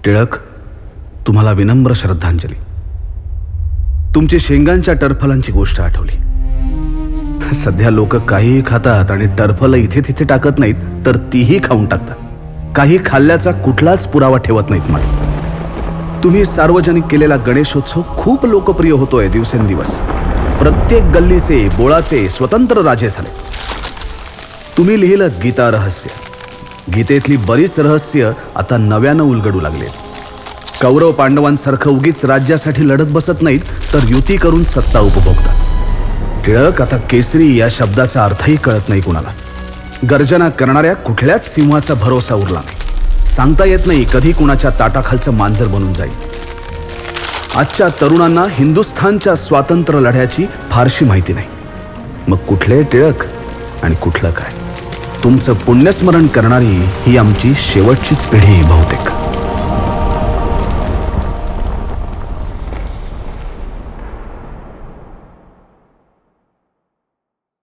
टिळक, तुम्हाला विनम्र श्रद्धांजली. तुमची शेंगांच्या टरफलांची गोष्ट आठवली. सध्या लोक काहीही खातात आणि टरफलं इथे तिथे टाकत नाहीत, तर तीही खाऊन टाकतात. काही खाल्ल्याचा कुठलाच पुरावा ठेवत नाहीत मागे. तुम्ही सार्वजनिक केलेला गणेशोत्सव खूप लोकप्रिय होतोय दिवसेंदिवस. प्रत्येक गल्लीचे बोळाचे स्वतंत्र राजे झाले. तुम्ही लिहिलं गीता रहस्य. गीतेतली बरीच रहस्य आता नव्यानं उलगडू लागलेत. कौरव पांडवांसारखं उगीच राज्यासाठी लढत बसत नाहीत, तर युती करून सत्ता उपभोगतात. टिळक, आता केसरी या शब्दाचा अर्थही कळत नाही कुणाला. गर्जना करणाऱ्या कुठल्याच सिंहाचा भरोसा उरला नाही. सांगता येत नाही कधी कुणाच्या ताटाखालचं मांजर बनून जाईल. आजच्या तरुणांना हिंदुस्थानच्या स्वातंत्र्य लढ्याची फारशी माहिती नाही. मग कुठले टिळक आणि कुठलं काय? तुमचं पुण्यस्मरण करणारी ही आमची शेवटचीच पिढी बहुतेक.